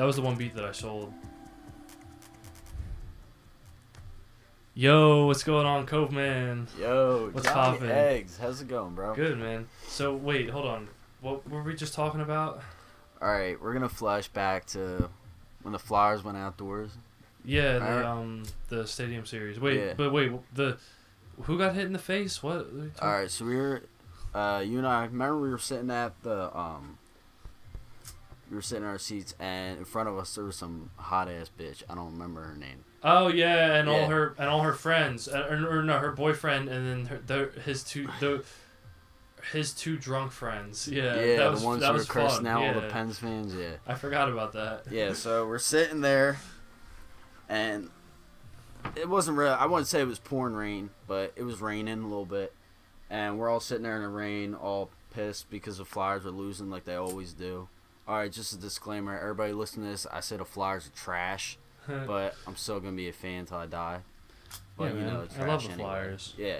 That was the one beat that I sold. Yo, what's going on, Cove Man? Yo, what's Johnny poppin'? Eggs. How's it going, bro? Good, man. So, wait, hold on. What were we just talking about? All right, we're gonna flash back to when the Flyers went outdoors. Yeah, the Stadium Series. Wait, Yeah. but wait, who got hit in the face? What? All right, so we were, you and I remember we were sitting at the we were sitting in our seats, and in front of us there was some hot ass bitch. I don't remember her name. Oh yeah, and Yeah. all her friends, or no, her boyfriend, and then his two drunk friends. Yeah, Yeah, that the ones who were cursing out all the Pens fans. Yeah. I forgot about that. Yeah, so we're sitting there, and it wasn't real. I wouldn't say it was pouring rain, but it was raining a little bit, and we're all sitting there in the rain, all pissed because the Flyers are losing like they always do. All right, just a disclaimer, everybody listening to this, I say the Flyers are trash, but I'm still gonna be a fan until I die. But yeah, you man. know, trash I love the anyway. Flyers. Yeah.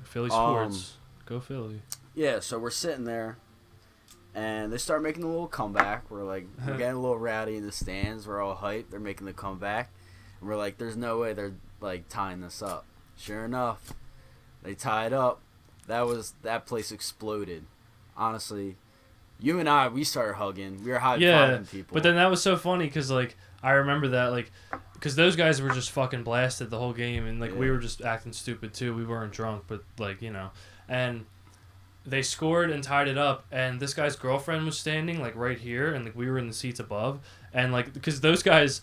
Philly sports. Go Philly. Yeah, so we're sitting there, and they start making a little comeback. We're getting a little rowdy in the stands. We're all hyped. They're making the comeback, and we're like, "There's no way they're like tying this up." Sure enough, they tie it up. That place exploded. Honestly, you and I, we started hugging. We were high-fiving people. But then that was so funny because like I remember that like because those guys were just fucking blasted the whole game, and like we were just acting stupid too. We weren't drunk, but like and they scored and tied it up, and this guy's girlfriend was standing like right here, and like we were in the seats above, and like because those guys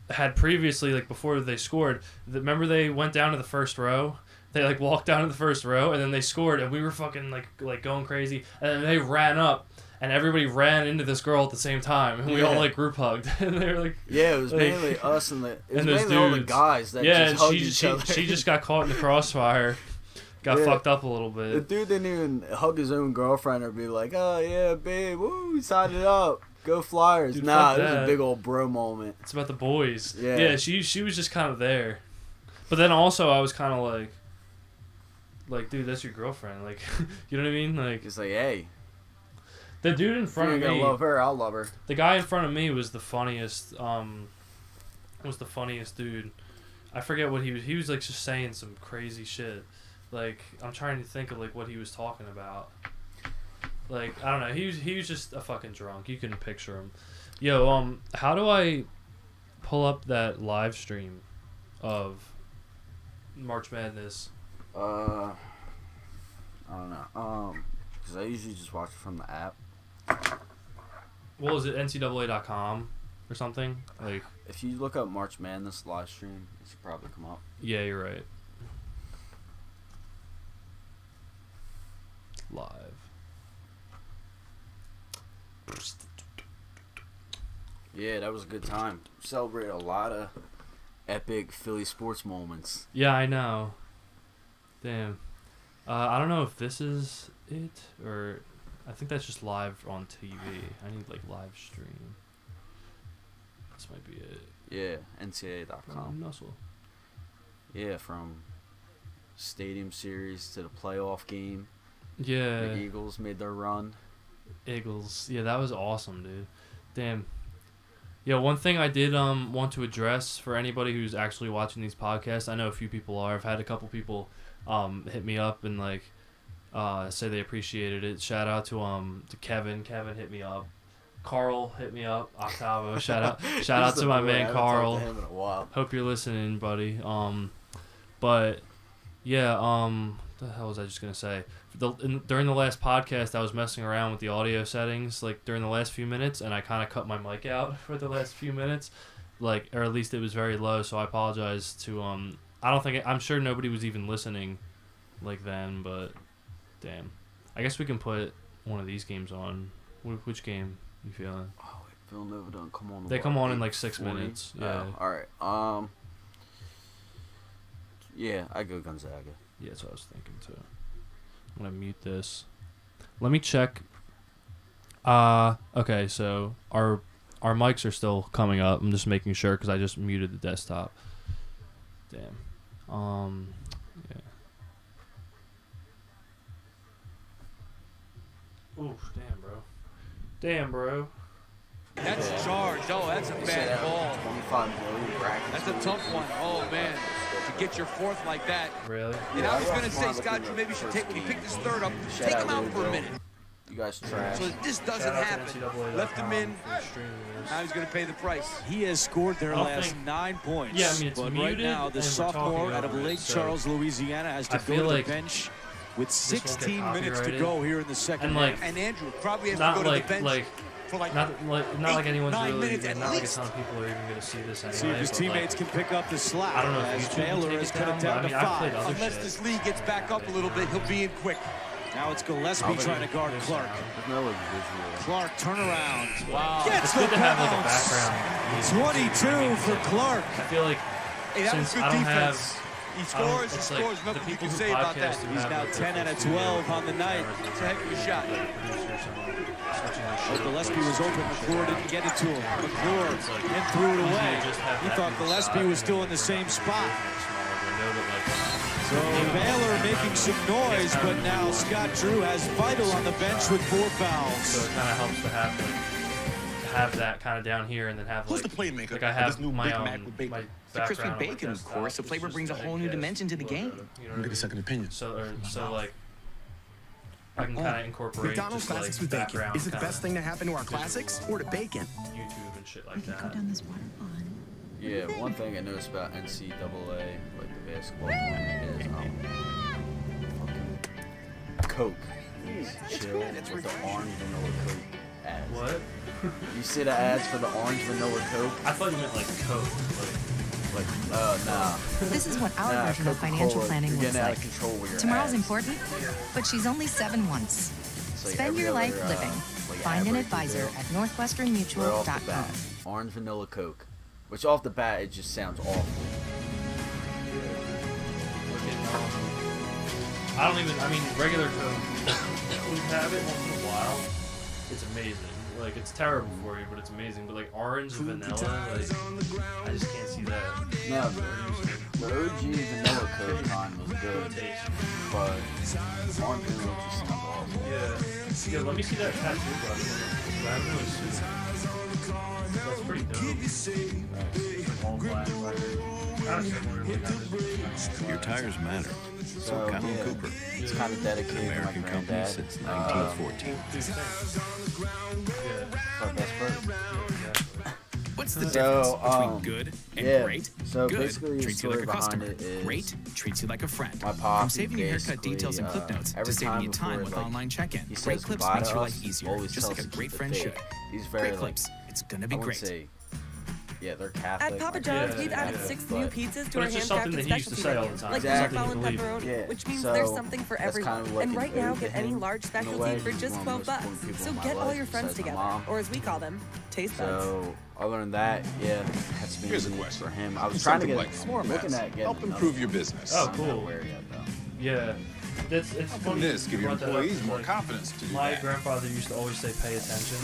had previously like before they scored, remember they went down to the first row. They like walked down to the first row, and then they scored, and we were fucking like going crazy, and then they ran up. And everybody ran into this girl at the same time, and we all like group hugged, and they were like, yeah, it was mainly us and it was and those mainly all the dudes. guys that just hugged each other. She just got caught in the crossfire, got fucked up a little bit. The dude didn't even hug his own girlfriend or be like, "Oh yeah, babe, woo, we signed it up, go Flyers." Dude, nah, fuck it was that. a big old bro moment. It's about the boys. Yeah, she was just kind of there, but then also I was kind of like, dude, that's your girlfriend, like, you know what I mean, like, it's like, hey. the dude in front of me, If you're gonna love her, I'll love her. the guy in front of me was the funniest. Dude. I forget what he was. He was like just saying some crazy shit. Like I'm trying to think of like what he was talking about. Like I don't know. He was just a fucking drunk. You can picture him. Yo, how do I pull up that live stream of March Madness? I don't know. Because I usually just watch it from the app. Well, is it NCAA.com or something? Like, if you look up March Madness live stream, it should probably come up. Yeah, you're right. Live. Yeah, that was a good time. Celebrated a lot of epic Philly sports moments. Yeah, I know. Damn. I don't know if this is it or I think that's just live on TV. I need like live stream. This might be it. Yeah, NCAA.com. Nussel. Yeah, from Stadium Series to the playoff game. Yeah. The Eagles made their run. Eagles. Yeah, that was awesome, dude. Damn. Yeah, one thing I did want to address for anybody who's actually watching these podcasts, I know a few people are. I've had a couple people hit me up and like say they appreciated it. Shout out to Kevin. Kevin hit me up. Carl hit me up. Octavo. Shout out to my man Carl. Hope you're listening, buddy. But yeah, what the hell was I just gonna say? During the last podcast, I was messing around with the audio settings, like during the last few minutes, and I kind of cut my mic out for the last few minutes, like, or at least it was very low. So I apologize to I'm sure nobody was even listening, like then, but damn, I guess we can put one of these games on. Which game you feeling? Oh, wait, Villanova don't come on. They come on in like 6 minutes. Yeah. All right. Yeah, I go Gonzaga. Yeah, that's what I was thinking too. I'm gonna mute this. Let me check. Okay, so our mics are still coming up. I'm just making sure because I just muted the desktop. Damn. Yeah. Oof, damn, bro. That's charged. Oh, that's a bad ball. 25 million bracket. That's a tough one. Oh, man. To get your fourth like that. Really? And I was going to say, Scott, you maybe should take, when you pick this third up, take him out for a minute. You guys trash. So this doesn't happen. Left him in. Now he's going to pay the price. He has scored their last 9 points. Yeah, I mean, it's but muted, right now, the and we're sophomore talking out of over it, Lake so Charles, Louisiana, has to I go feel to the like bench with this won't get 16 minutes to copyrighted. go here in the second And, like, half. And Andrew probably has to not go to like the bench for not like anyone's 9 really minutes at not like a least. ton of people are even going to see this anyway. See if his but, teammates like, can pick up the slack. I don't know if as YouTube can Baylor take has it cut down, it down but, to I mean, I've played 5. other Unless shit. this league gets back up a little bit, he'll be in quick. Now it's Gillespie trying to guard Clark. There's no like visual. Clark turnaround. Wow. Gets It's the good to have like a bounce. background. 22 for Clark. I feel like Hey, that was since good I don't defense. have He scores, he it's scores. like the Nothing you people can who say about that. podcast who He's have, now like, 10 their out of studio 12 on the night. It's a heck of a shot. Oh, Gillespie was open. McClure didn't get it to him. McClure then threw it away. He thought Gillespie was still in the same spot. So Baylor making some noise, but now Scott Drew has Vital on the bench with 4 So fouls. it kind of helps to have that kind of down here, and then have Who's like the playmaker like I of have this new my Big own Mac with bacon? my It's the crispy background on my bacon, of desktop course. The is flavor just brings a like whole new this dimension to the logo, game. you know what I Get a mean? second opinion. So like I can kind of incorporate McDonald's just classics like with bacon. background. Is it the kinda best thing to happen to our classics or to bacon? YouTube and shit like We could go that. down this waterfall. Yeah, one thing I noticed about NCAA, like the basketball tournament, is fucking Coke. Chill with the orange vanilla Coke ads. What? You see the ads for the orange vanilla Coke? I thought you meant like Coke. Nah. This is what our Nah, version of financial Coca-Cola, planning you're looks getting out like. of control with your Tomorrow's ads. important, but she's only 7 once. It's like Spend every your life other, living. like Find ad an break you advisor do. at Right off the northwesternmutual.com. bat, orange vanilla Coke, which off the bat it just sounds awful. I don't even. I mean, regular Coke. We have it once in a while. It's amazing. Like it's terrible for you, but it's amazing. But like orange and vanilla, like I just can't see that. No, the OG vanilla Coke kind was good, but orange vanilla just sounds awful. Yeah. Let me see that tattoo, bro. I haven't really seen it. That's pretty dope. All black, Your tires matter. So Callum yeah, Cooper, it's kind of dedicated to my American company granddad. since 1914. Our best friend. What's the So, difference between good and yeah, great? so Good basically the treats you story like a behind customer. it is Great treats you like a friend. my From pops saving you haircut details and clip notes to every saving you before, time with like, online check-in. he Great says Clips goodbye makes to your us, life easier, always just tells like a us to great keep friend it should. fake. He's very Great like, Clips. It's gonna I be wouldn't great. say, yeah, they're Catholic. At Papa my John's, granddad we've added is, 6 but new pizzas to But our it's just something handcrafted that he used to specialty say all menu, the time. like Exactly. meatball and Believe. pepperoni, Yeah, which means so there's something for that's everyone. kind of like And an right now, ode get to any him, large in a specialty way. for He's just one of the 12 most important bucks. people So in my get all life, your friends besides my together, mom. or as we call them, taste buds. So other than that, yeah, that's been Here's a it question. for him. I was It's trying to something get like more looking mess. at getting Help another improve one. your business. Oh, I'm cool. not where yet though. Yeah. It's How funny can this give your you brought that up, employees more like, confidence to do My that? grandfather used to always say, "Pay attention."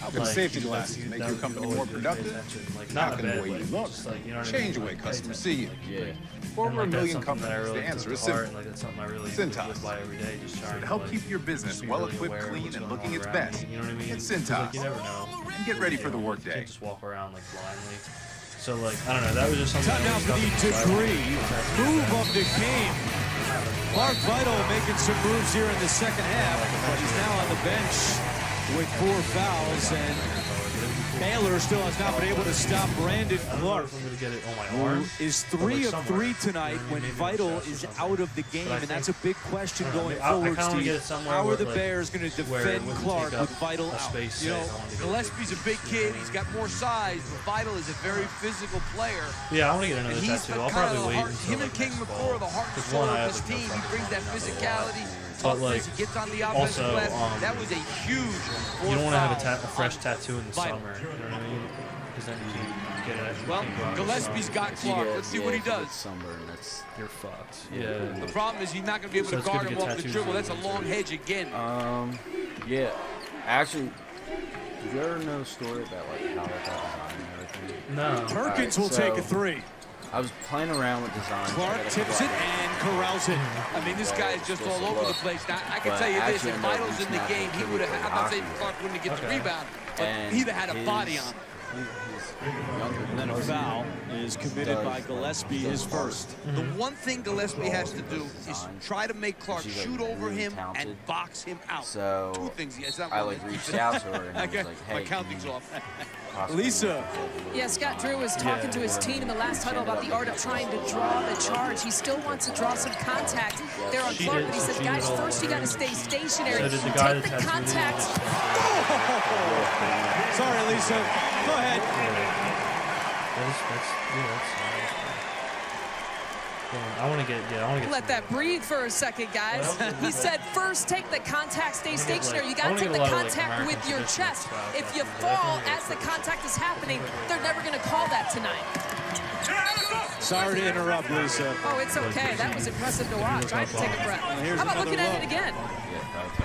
How can Like, safety like, glasses make that your would company always more be, pay productive? attention. Like, How not a can the bad way way, you look just like, you know what I change mean? the way Like, pay customers attention. see you? Like, Yeah. Over and, a like, that's million something that I companies, really the answer took is to heart, simple. and, like, that's something I really Cintas. live by every day, just trying To help like, keep your business be well really equipped, aware of clean, what's and going looking on its around best. me, you know what I mean? Get 'Cause, like, Cintas. you never know. And get ready for the You workday. can't just walk around like blindly. So like I don't know. That was just something. Time that now was for the stuck in my degree. mind. Move of the game. Mark Vital making some moves here in the second half, but he's now on the bench with 4 fouls, and Baylor still has not been able to stop Brandon I don't know Clark, if I'm gonna get it on my who arm. is but, 3 like, of somewhere. 3 tonight when Maybe Vital on the chest or is something. out of the game, But I and that's think- a big question I don't know, going I forward, kinda wanna get it Steve. somewhere How are where, the like, Bears going to where it defend wouldn't Clark take up with Vital a out? space, You say, know, if I wanted to go Gillespie's a big kid. He's got more size, but Vital is a very physical player. Yeah, I want to get another And he's tattoo. I'll kind probably of the wait heart. until Him and like, King next McClure fall. are the heart and 'Cause soul one, I of have, this like, no team. He fucking brings that idea. physicality, But, like, toughness. He gets on the offensive also, glass. That was a huge. You don't want to have foul a fresh on tattoo in the Vital. summer. You know what I mean? Because then you can get it. Well, Gillespie's got Clark. Let's see what he does. Sunburn, that's You're fucked. Yeah. The problem is he's not going to be able So to it's good guard to him get off the tattoos dribble. in That's a the long winter. hedge again. yeah. Actually, did you ever know a story about like how that got designed and everything? No. Perkins will so- take a 3. I was playing around with designs. Clark tips it and corrals it. I mean, this guy is just all over the place. Now, I can tell you this, if Vital's in the game, he would have, I'm not saying Clark wouldn't have get the rebound, but he'd have had a body on him. And then a foul is committed by Gillespie, his first. The one thing Gillespie has to do is try to make Clark shoot over him and box him out. So two things. Yes, I reached out to her and I was like, hey, my counting's off. Lisa. Yeah, Scott Drew was talking to his team in the last huddle about the art of trying to draw the charge. He still wants to draw some contact there on Clark, but he said, guys, first you got to stay stationary. So did the guy Take the contact. Sorry, Lisa. Go ahead. I want to get. Let that breathe for a second, guys. He said, first take the contact, stay stationary. You got to take the contact with your chest. If you fall as the contact is happening, they're never going to call that tonight. Sorry to interrupt, Lisa. Oh, it's okay. That was impressive to watch. I had to take a breath. How about looking at it again?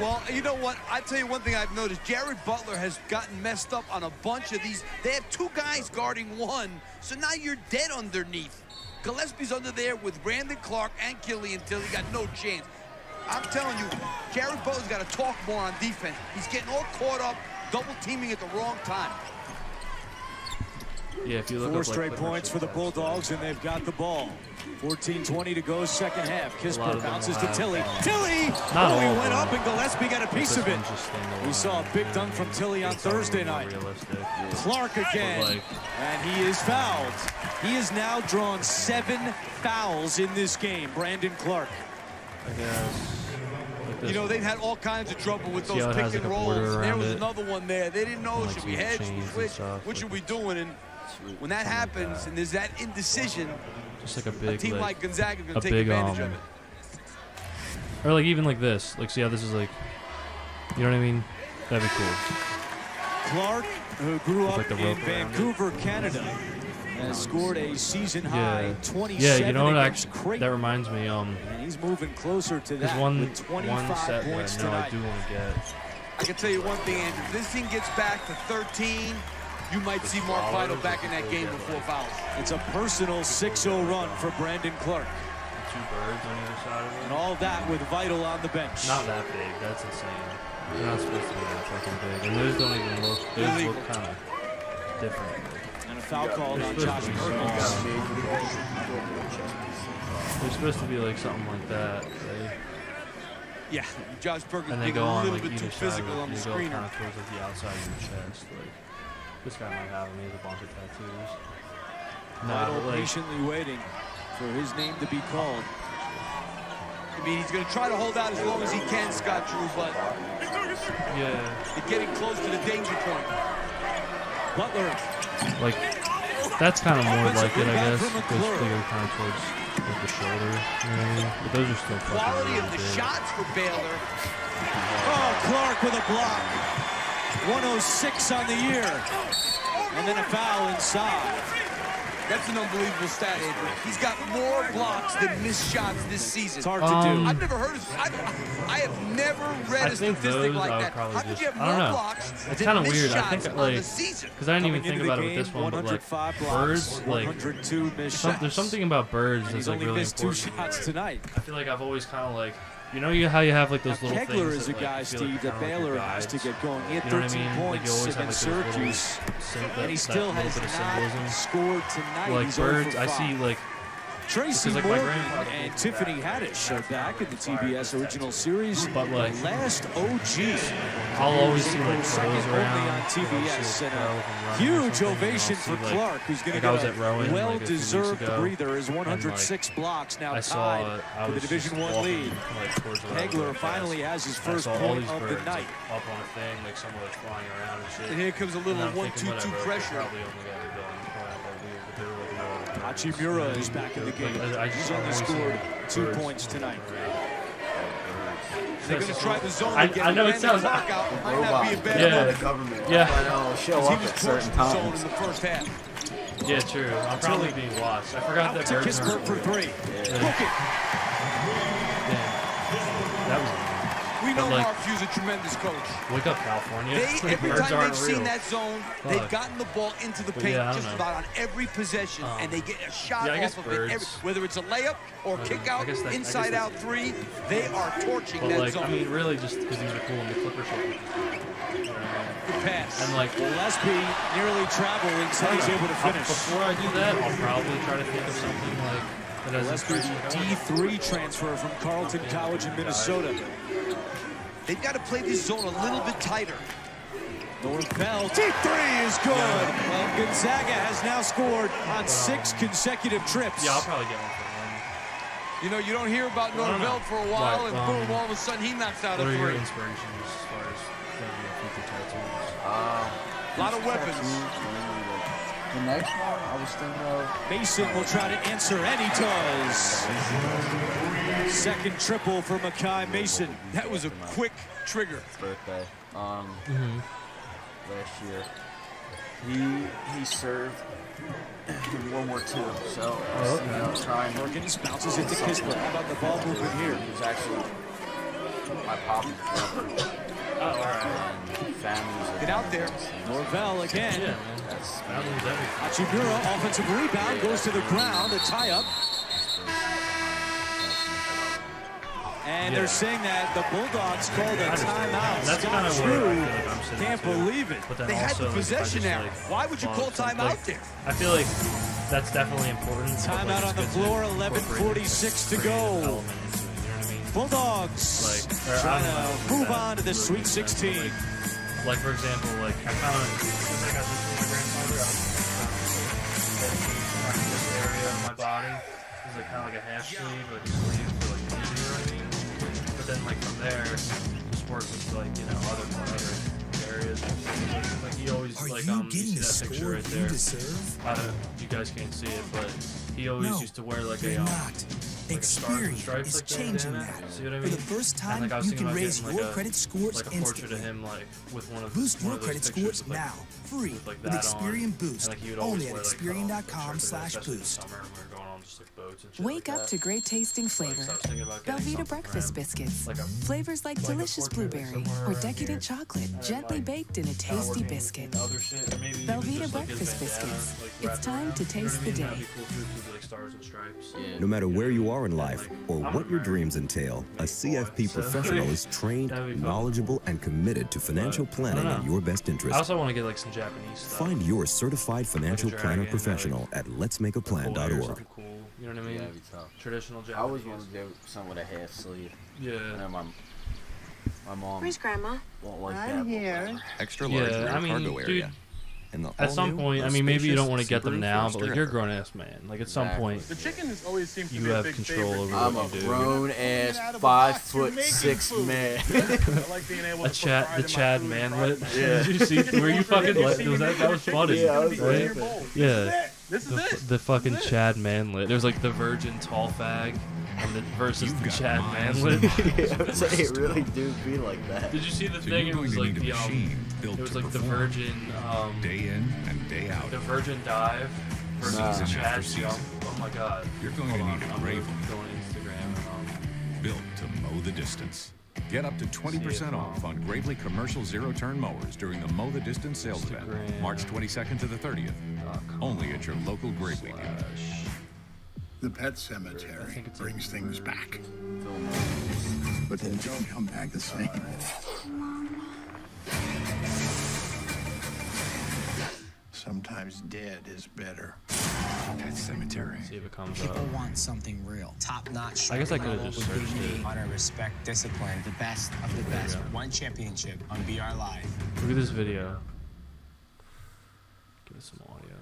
Well, you know what? I'll tell you one thing I've noticed. Jared Butler has gotten messed up on a bunch of these. They have two guys guarding one, so now you're dead underneath. Gillespie's under there with Brandon Clark and Killian Till. He got no chance. I'm telling you, Jared Butler's got to talk more on defense. He's getting all caught up, double teaming at the wrong time. Yeah, if you look 4 up, straight points for the Bulldogs, and they've got the ball. 14:20 to go, second half. Kispert bounces to Tilly. Tilly! He went up, and Gillespie got a piece of it. We saw a big dunk from Tilly on Thursday night. Clark again, and he is fouled. He has now drawn 7 fouls in this game, Brandon Clark. I guess. You know, they've had all kinds of trouble with those pick and rolls. There was another one there. They didn't know, should we hedge, switch, what should we doing? And when that happens and there's that indecision, just like a big, team like Gonzaga is going to take big, advantage of it. Or like even like this. Like, see how this is like, you know what I mean? That'd be cool. Clark, who grew up like in Vancouver, Canada, has scored a season-high 27 Yeah, you know what? against Actually, Creighton. that reminds me. And he's moving closer to that one with 25 set points that I know tonight. I do want to get. I can tell you one thing, Andrew. If this thing gets back to 13, you might see Mark Vital back in that game with 4 fouls. It's a personal 6-0 run for Brandon Clark. 2 birds on either side of it. And all that with Vital on the bench. Not that big. That's insane. They're not supposed to be that fucking big. And those don't even look. Those look kind of different. And a foul called on Josh Perkins. They're supposed to be like something like that. Yeah, Josh Perkins and they being go a on little like bit too either side physical on the you go screener. kind of towards like the outside of your chest. Like this guy might have him. He has a bunch of tattoos. Vital patiently waiting for his name to be called. I mean, he's going to try to hold out as long as he can, Scott Drew, but they're getting close to the danger point. Butler. Like, that's kind of more like it, I guess. Goes clear kind of towards like, the shoulder. You know what I mean? But those are still fucking Quality really of the big. shots for Baylor. Oh, Clark with a block. 106 on the year. And then a foul inside. That's an unbelievable stat, Andrew. He's got more blocks than missed shots this season. It's hard to do. I've never heard of I have never read a statistic like that. How did you have more blocks It's than kind of missed weird. I shots think on like the season? because I didn't even think about it with this one, but like 105 blocks, birds, like 102 missed shots. there's something about birds And that's he's like only really missed important. 2 shots tonight. I feel like I've always kind of like, you know, how you have like those little Kegler things is a that, guy, like, feel Steve, like that kinda like Baylor your has to guides. get going. He had You know what I 13 mean? Like, you points always have, against like, those little Syracuse, and he that still little has bit of not symbolism. scored tonight. Like He's birds, 0 for I see 5. like Tracy because, like, my Morgan grandfather and did Tiffany that. Haddish are back in the TBS original series. But, like, the last OG. I'll always see like second crows only around. on TBS. And a a huge ovation for Clark, who's going to I was get at Rowan, a like, a few well-deserved weeks ago, breather. His and, 106 blocks now I saw tied I for the was Division just I walking, lead. like, towards where I was Kegler going finally fast. has his I first saw all point these of the birds, night. like, up on a thing, like some of it's flying around and shit. And here comes a little And I'm thinking, 1-2-2 whatever, pressure. probably only got it done, but they were like, no. Hachimura is back in the game. He's only scored 2 points tonight. They're going to try the zone again. I know it sounds Clark out. Might not be a bad Yeah. move. The government. Yeah. I know. Show He up was at torching certain the zone times. in the first half. Yeah, true. I'm probably being watched. I forgot Out that to birds Kispert aren't for real. 3. Yeah. Look it. Damn. That was. We know like, Mark Hughes is a tremendous coach. Wake up, California. Every Birds time aren't they've real. seen that zone, Fuck. they've gotten the ball into the But paint yeah, I don't just know. about on every possession, and they get a shot Yeah, I guess off of it. birds. Whether it's a layup or kick out, inside out three, they are torching But that like, zone. I mean, really, just because these are cool and the Clipper shit. Good pass. And like, Gillespie nearly traveled until he's able to finish. Before I do that, I'll probably try to think of something like that has Gillespie, D3 transfer from Carleton College in Minnesota. They've got to play this zone a little bit tighter. Norvell, D3 is good. Well, Gonzaga has now scored on 6 consecutive trips. Yeah, I'll probably get one for him. You know, you don't hear about Norvell for a while, and boom, all of a sudden he knocks out a What are your three. inspirations as far as future tattoos? A lot of weapons. The next one I was thinking of. Mason will try to answer, and he does. Second triple for Makai Mason. That was a quick trigger. Birthday. Last year. He served in World War II, so trying. Perkins bounces it to Kisler. How about the ball movement here? He was actually my papa. Get out there. Norvell again. Yeah, man. That means everything. Hachimura, offensive rebound, goes to the ground, a tie-up. And they're saying that the Bulldogs called a timeout. That's kind of where I feel like I'm sitting Can't too. believe it. But then They had also, the possession I just, now. like, Why would you call timeout like, there? I feel like that's definitely important. Timeout on the floor, 11:46 to go. Bulldogs trying to move on to the Sweet 16. Like, for example, like, I found, since I got this from my grandfather, I was this area of my body is like kind of like a half sleeve, like a sleeve for like knee, you know what I mean? But then, like, from there, just work with, like, you know, other areas. Like, he always, like, you see that picture right there. I don't, you guys can't see it, but he always used to wear, like, a, Experience stripes is like changing that. that. See what I For mean? the first And, time, like, I was you thinking can about raise getting, your like, credit scores like a portrait of instantly. him, like, with one of Boost one your of those credit pictures scores with, like, now, free with, like, with that Experian on. Boost, And, like, he would only always at wear, like, like, Experian.com/boost. summer when we were going on just like boats and shit Wake like up that. to great tasting flavor. So I was thinking about getting Belvita something for breakfast him. biscuits. Like a, Flavors like a delicious portrait blueberry somewhere or around decadent here. chocolate, And then, gently like, baked in a kinda tasty working biscuit. with other shit, or maybe even Belvita just, like, his breakfast bandana, biscuits. like, It's wrapped time around. to You know taste what I the mean? That'd day. be cool too, 'cause, like, stars and stripes. Yeah. No matter where you are in life or what your dreams entail, a CFP professional is trained, That'd be fun. knowledgeable, and committed to financial planning in your best I interest. also want to get like some Japanese stuff. Find your certified financial dragon, planner like, professional at cool hair, letsmakeaplan.org. something cool. You know what I mean? Yeah, it'd be tough. Traditional Japanese. I always wanted to do something with a half sleeve. Yeah. I know my mom Where's Grandma? won't like that. Here. Extra Yeah, I mean, dude, at some point, I mean, maybe you don't want to get them now, but like you're a grown ass man. Like at some point, The chicken has always seemed to you be a have big control favorite. over I'm what a you do. grown ass 5'6" man. I like being able A to Chad, put the pride Chad in my food and manlet. pride Yeah. Did you see? Were you fucking? Was that was funny? Yeah, I was right? laughing. Yeah. This is it. The fucking Chad manlet. There's like the virgin tall fag, and the versus the Chad manlet. It really do be like that. Did you see the thing? It was like the it was like the virgin day in and day out. the virgin dive versus the Chad jump. Oh my god. You're going to need a brave one. Go on Instagram. Built to mow the distance. Get up to 20% off on Gravely commercial zero-turn mowers during the Mow the Distance sales event, March 22nd to the 30th. Only at your local Gravely dealer. The pet cemetery brings things back, but they don't come back the same. Sometimes dead is better. Pet cemetery. See if it comes People up. want something real. Top-notch. I guess I could have level just with searched dignity, it. honor, respect, discipline. The best of the best. One championship on BR Live. Look at this video. Give us some audio.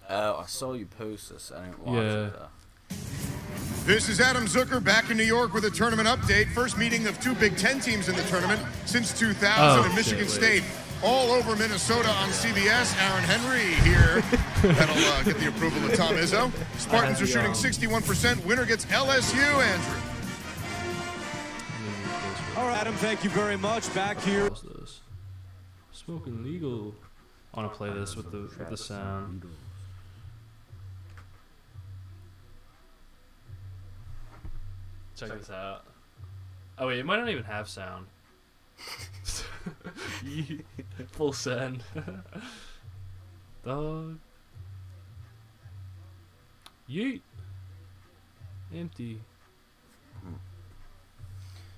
Oh, I saw you post this. I didn't watch Yeah. it though. This is Adam Zucker back in New York with a tournament update. First meeting of two Big Ten teams in the tournament since 2000 Oh, in Michigan shit, wait. State. All over Minnesota on CBS. Aaron Henry here. That'll get the approval of Tom Izzo. Spartans are shooting 61%. Winner gets LSU, Andrew. All right, Adam, thank you very much. Back here. What's this? Smoking legal. I want to play this with the sound. Check this out. Oh wait, it might not even have sound. Full send. Dog. Yeet. Empty.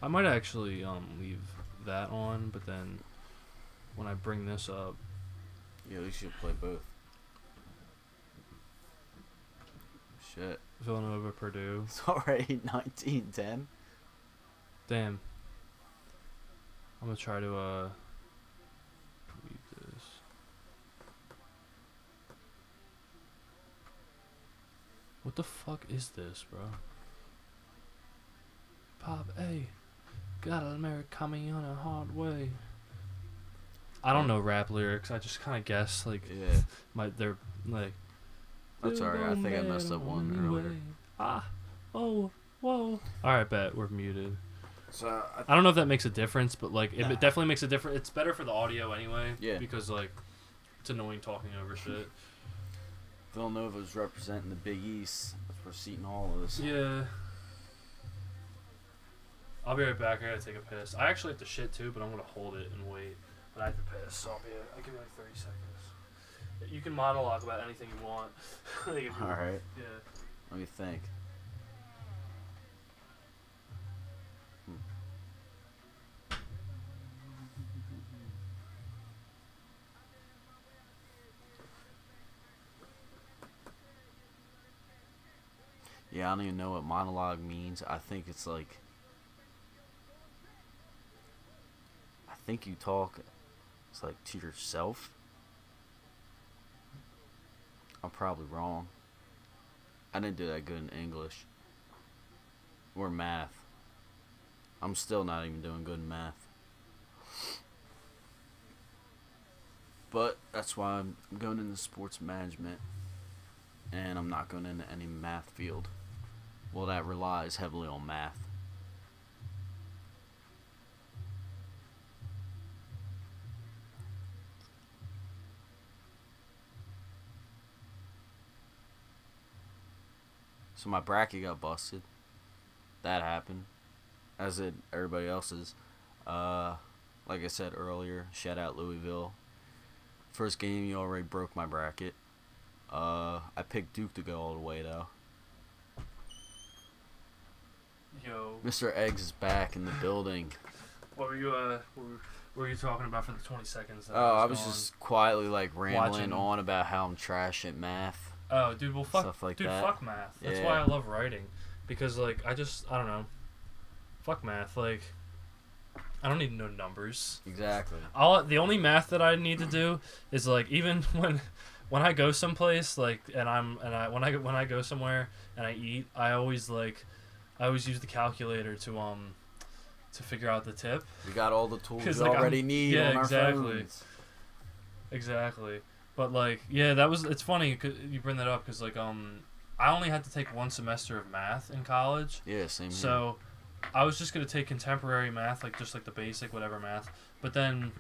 I might actually leave that on, but then when I bring this up, yeah, we should play both. Shit. Villanova, Purdue. It's already 19-10. Damn. I'm gonna try to read this. What the fuck is this, bro? Pop A. Gotta marry coming on a hard way. I don't know rap lyrics. I just kind of guess like they're like. That's alright. I think I messed up one earlier. Oh, whoa. Alright, bet we're muted. So I don't know if that makes a difference, but like it definitely makes a difference. It's better for the audio anyway. Yeah. Because like it's annoying talking over shit. Villanova's representing the Big East. That's where Seton Hall is. Yeah. I'll be right back. I gotta take a piss. I actually have to shit too, but I'm gonna hold it and wait. But I have to piss, so I'll give you like 30 seconds. You can monologue about anything you want. Alright. Yeah. Let me think. Yeah, I don't even know what monologue means. I think it's like... I think you talk... It's like to yourself. I'm probably wrong. I didn't do that good in English. Or math. I'm still not even doing good in math. But that's why I'm going into sports management. And I'm not going into any math field. Well, that relies heavily on math. So my bracket got busted. That happened. As did everybody else's. Like I said earlier, shout out Louisville. First game, you already broke my bracket. I picked Duke to go all the way, though. Yo. Mr. Eggs is back in the building. What were you talking about for the 20 seconds? I was just quietly like rambling on about how I'm trash at math. Oh, dude, well, fuck math. That's why I love writing, because like I don't know, fuck math. Like, I don't need to know numbers. Exactly. The only math that I need to do is like even when I go someplace like when I go somewhere and I eat, I always use the calculator to figure out the tip. We got all the tools we already need on our phones. Exactly. But like, yeah, it's funny 'cause you bring that up because like I only had to take one semester of math in college. Yeah, same here. So I was just gonna take contemporary math, like just like the basic whatever math. But then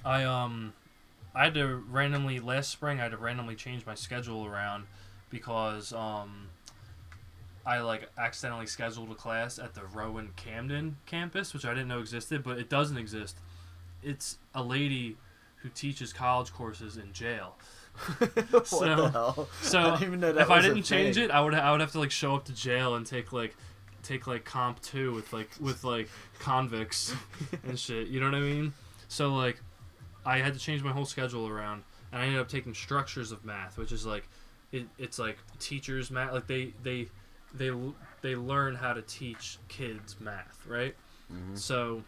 I had to randomly last spring change my schedule around because I like accidentally scheduled a class at the Rowan Camden campus, which I didn't know existed, but it doesn't exist. It's a lady who teaches college courses in jail. What the hell? So I didn't even know that if I was a didn't change thing. it, I would have to like show up to jail and take like comp 2 with convicts and shit. You know what I mean? So like I had to change my whole schedule around, and I ended up taking structures of math, which is like it's like teachers math. Like they learn how to teach kids math, right? Mm-hmm. So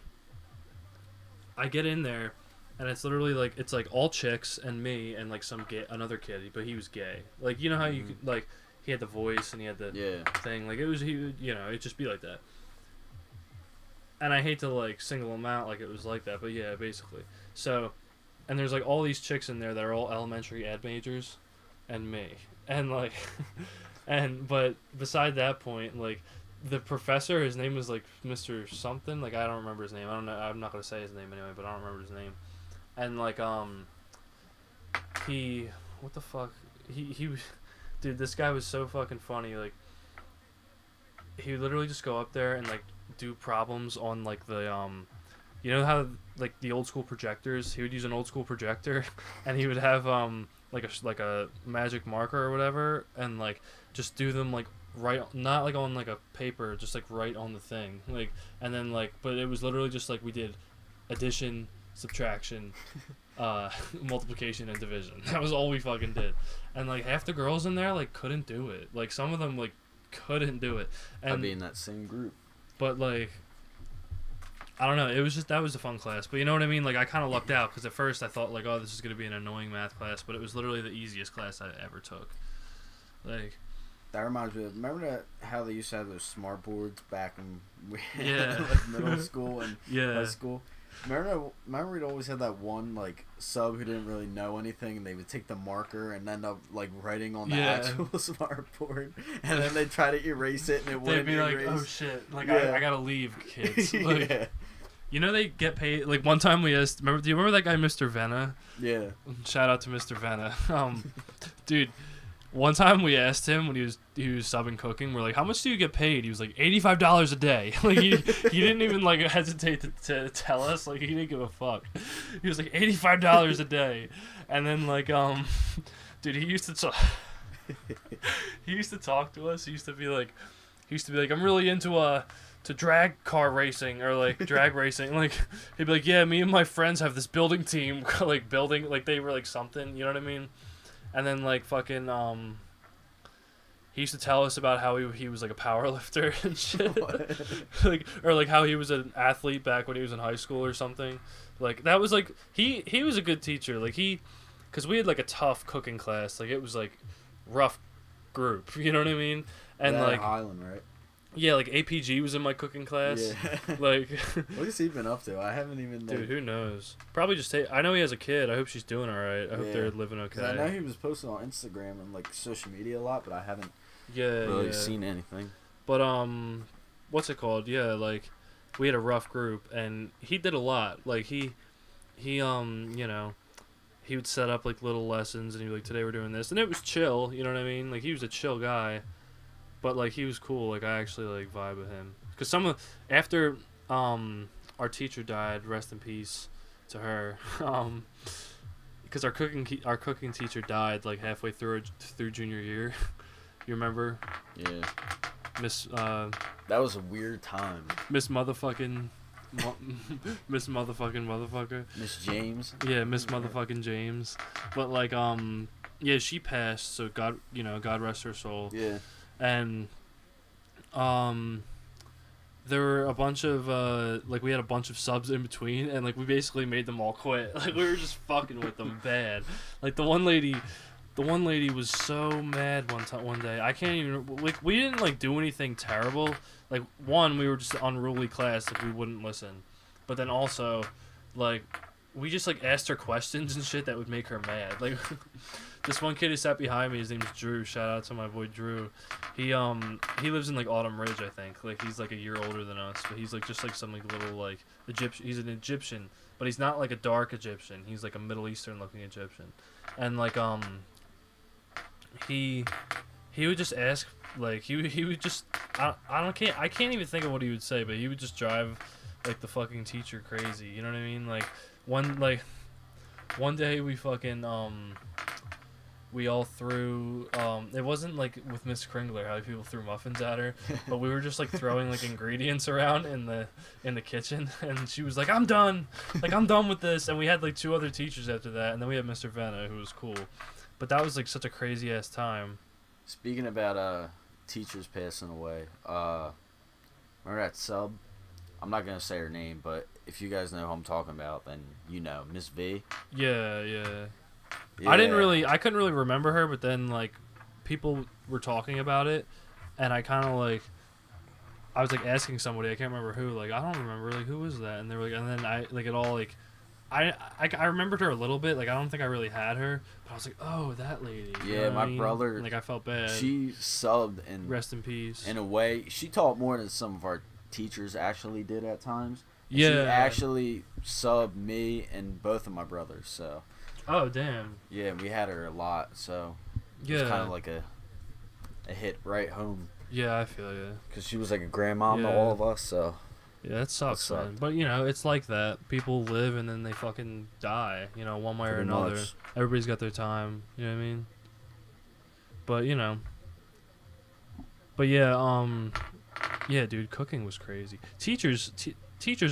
I get in there, and it's literally like it's like all chicks and me and like another kid, but he was gay. Like, you know how you could, like, he had the voice and he had the thing, like it'd just be like that. And I hate to like single him out like it was like that, but yeah, basically. So, and there's like all these chicks in there that are all elementary ed majors, and me, and like, but beside that point, like, the professor, his name was like Mr. something, like I don't remember his name. I don't know. I'm not gonna say his name anyway, but I don't remember his name. And like what the fuck? He dude, this guy was so fucking funny. Like, he would literally just go up there and like do problems on like the you know how like the old school projectors, he would use an old school projector and he would have like a magic marker or whatever, and like just do them like right, not like on like a paper, just like right on the thing, like, and then like, but it was literally just like we did addition, subtraction, multiplication, and division. That was all we fucking did. And like half the girls in there like couldn't do it. Like some of them like couldn't do it. And I'd be in that same group. But like, I don't know, it was just, that was a fun class. But you know what I mean? Like I kind of lucked out because at first I thought like, oh, this is gonna be an annoying math class, but it was literally the easiest class I ever took. Like, that reminds me of, remember that how they used to have those smart boards back in yeah. like middle school and yeah. high school? Remember we'd always have that one like sub who didn't really know anything, and they would take the marker and end up like writing on the actual smart board, and then they'd try to erase it and it wouldn't erase. They'd be like, oh shit, like I gotta leave, kids. Like, yeah. You know they get paid. Like one time we asked, do you remember that guy Mr. Venna? Yeah. Shout out to Mr. Venna. Dude, one time we asked him when he was subbing cooking, we're like, how much do you get paid? He was like, $85 a day. Like he didn't even like hesitate to tell us. Like he didn't give a fuck. He was like $85 a day, and then like dude, he used to talk to us. He used to be like, I'm really into to drag car racing or like drag racing. Like he'd be like, yeah, me and my friends have this building team, like building, like they were like something, you know what I mean? And then like fucking he used to tell us about how he was like a power lifter and shit. Like, or like how he was an athlete back when he was in high school or something. Like that was like he was a good teacher. Like because we had like a tough cooking class. Like it was like rough group, you know what I mean? And like Highland, right? Yeah, like APG was in my cooking class. Yeah. Like, what has he been up to? I haven't even. Dude, who knows? Probably just I know he has a kid. I hope she's doing all right. I hope they're living okay. I know he was posting on Instagram and like social media a lot, but I haven't really seen anything. But what's it called? Yeah, like we had a rough group, and he did a lot. Like he you know, he would set up like little lessons, and he'd be like, today we're doing this, and it was chill. You know what I mean? Like he was a chill guy. But like he was cool. Like I actually like vibe with him. Cause after our teacher died, rest in peace to her. Because our cooking teacher died like halfway through junior year. You remember? Yeah. Miss. That was a weird time. Miss motherfucking. Miss motherfucking motherfucker. Miss James. Yeah, Miss motherfucking James. But like yeah, she passed. So God rest her soul. Yeah. And there were a bunch of like we had a bunch of subs in between, and like we basically made them all quit. Like we were just fucking with them bad. Like the one lady was so mad one day. I can't even, like, we didn't like do anything terrible. Like one, we were just an unruly class, like we wouldn't listen. But then also, like, we just like asked her questions and shit that would make her mad. Like this one kid who sat behind me, his name's Drew. Shout out to my boy Drew. He lives in like Autumn Ridge, I think. Like he's like a year older than us, but he's like just like some like little like Egyptian. He's an Egyptian, but he's not like a dark Egyptian. He's like a Middle Eastern looking Egyptian, and like he would just ask, like he would just I can't even think of what he would say, but he would just drive like the fucking teacher crazy. You know what I mean? Like one day we fucking we all threw it wasn't like with Miss Kringler how people threw muffins at her, but we were just like throwing like ingredients around in the kitchen, and she was like, I'm done with this. And we had like 2 other teachers after that, and then we had Mr. Venna, who was cool. But that was like such a crazy ass time. Speaking about teachers passing away, remember that sub? I'm not gonna say her name, but if you guys know who I'm talking about, then you know, Miss V. Yeah. I couldn't really remember her, but then like people were talking about it, and I kind of like, I was like asking somebody, I can't remember who, like I don't remember, like who was that, and they were like, and then I like it all like, I remembered her a little bit, like I don't think I really had her, but I was like, oh, that lady. Yeah, my brother. And, like I felt bad. She subbed and rest in peace. In a way, she taught more than some of our teachers actually did at times. And yeah. She actually subbed me and both of my brothers, so. Oh, damn. Yeah, we had her a lot, so. It yeah. was kind of like a hit right home. Yeah, I feel you. Because she was like a grandmom to all of us, so. Yeah, it sucks, man. But, you know, it's like that. People live and then they fucking die, you know, one way or another. Much. Everybody's got their time, you know what I mean? But, you know. But, yeah, dude, cooking was crazy. Teachers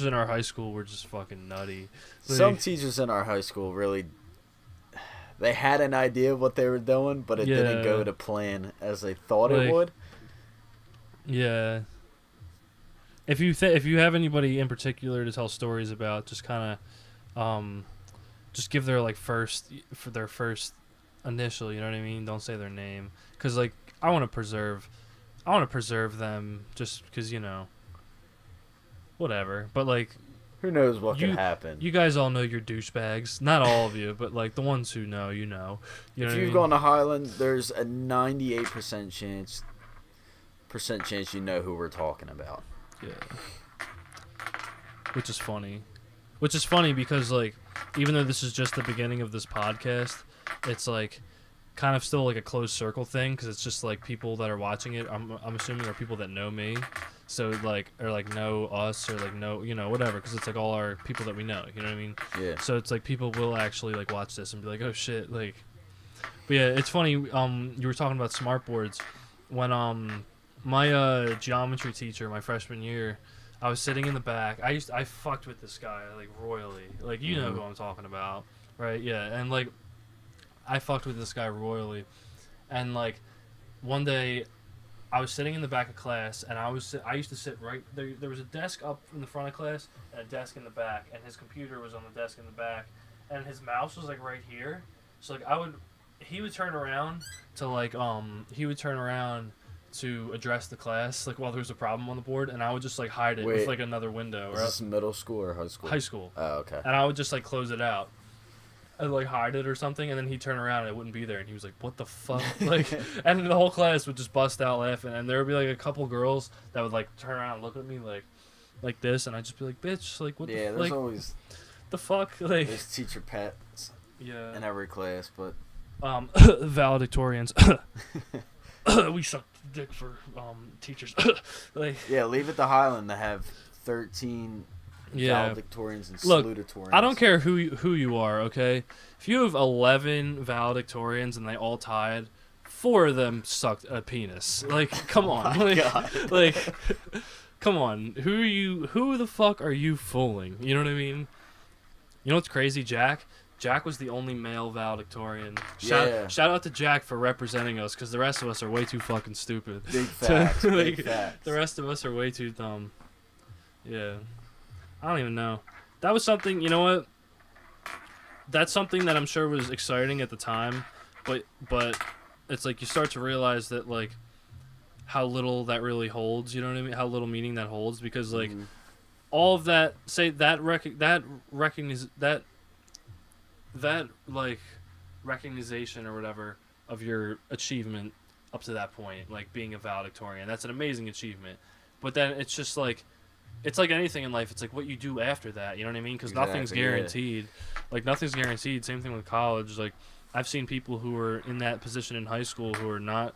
in our high school were just fucking nutty. Like, some teachers in our high school really, they had an idea of what they were doing, but it didn't go to plan as they thought it would. Yeah. If you have anybody in particular to tell stories about, just kind of, just give their first initial. You know what I mean? Don't say their name, because I want to preserve them, just because, you know. Whatever, but who knows what could happen? You guys all know you're douchebags. Not all of you, but the ones who know, you know. If you've gone to Highland, there's a 98% chance you know who we're talking about. Yeah. Which is funny because even though this is just the beginning of this podcast, it's kind of still a closed circle thing, because it's just people that are watching it. I'm assuming are people that know me. So or know us, or know, you know, whatever, because it's all our people that we know, you know what I mean? Yeah. So it's people will actually watch this and be oh shit, But yeah, it's funny. You were talking about smart boards. When my geometry teacher my freshman year, I was sitting in the back. I fucked with this guy royally. You know who I'm talking about, right? Yeah, and I fucked with this guy royally, and one day, I was sitting in the back of class, and I used to sit right there. There was a desk up in the front of class and a desk in the back, and his computer was on the desk in the back, and his mouse was right here. So he would turn around to address the class while there was a problem on the board, and I would just hide it with another window. Is this middle school or high school? High school. Oh, okay. And I would just close it out. I'd hide it or something, and then he'd turn around and it wouldn't be there, and he was what the fuck? And the whole class would just bust out laughing, and there would be a couple girls that would turn around and look at me like this, and I'd just be bitch, what yeah, the there's always the fuck, there's teacher pets yeah, in every class, but valedictorians we suck dick for teachers. Yeah, leave it to Highland to have 13 valedictorians and salutatorians. I don't care who you are, okay? If you have 11 valedictorians and they all tied, 4 of them sucked a penis. Come on. Come on. Who the fuck are you fooling? You know what I mean? You know what's crazy, Jack? Jack was the only male valedictorian. Shout out to Jack for representing us, because the rest of us are way too fucking stupid. Big facts. Big facts. The rest of us are way too dumb. Yeah. I don't even know. That was something, you know what? That's something that I'm sure was exciting at the time, but it's you start to realize that how little that really holds, you know what I mean? How little meaning that holds, because all of that, say that recognition or whatever of your achievement up to that point, being a valedictorian, that's an amazing achievement. But then it's just it's like anything in life. It's what you do after that. You know what I mean? Because nothing's guaranteed. Nothing's guaranteed. Same thing with college. I've seen people who were in that position in high school who are not,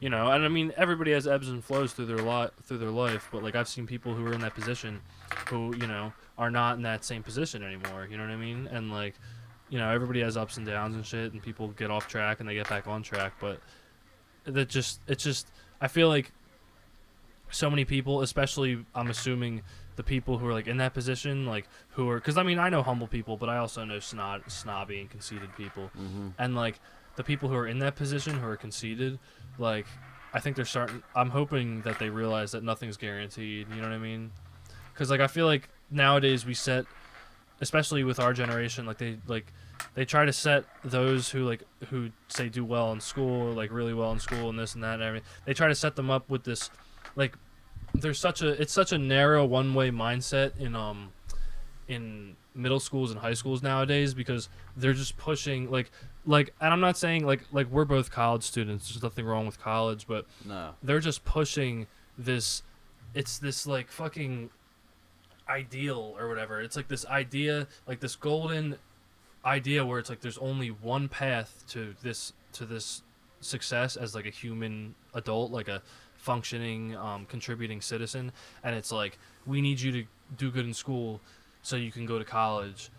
you know. And I mean, everybody has ebbs and flows through their life. But I've seen people who are in that position, who, you know, are not in that same position anymore. You know what I mean? And you know, everybody has ups and downs and shit, and people get off track and they get back on track. But it's just I feel so many people, especially I'm assuming the people who are in that position, who are, because I mean I know humble people, but I also know snobby and conceited people, and the people who are in that position who are conceited, I think they're starting. I'm hoping that they realize that nothing's guaranteed. You know what I mean? Because I feel nowadays we set, especially with our generation, they try to set those who say do well in school, really well in school and this and that and everything. They try to set them up with this. It's such a narrow one-way mindset in middle schools and high schools nowadays, because they're just pushing and I'm not saying we're both college students, there's nothing wrong with college, but no, they're just pushing this. It's this fucking ideal or whatever. It's this idea, this golden idea where it's there's only one path to this success as a human adult, a functioning, contributing citizen, and it's like, we need you to do good in school so you can go to college,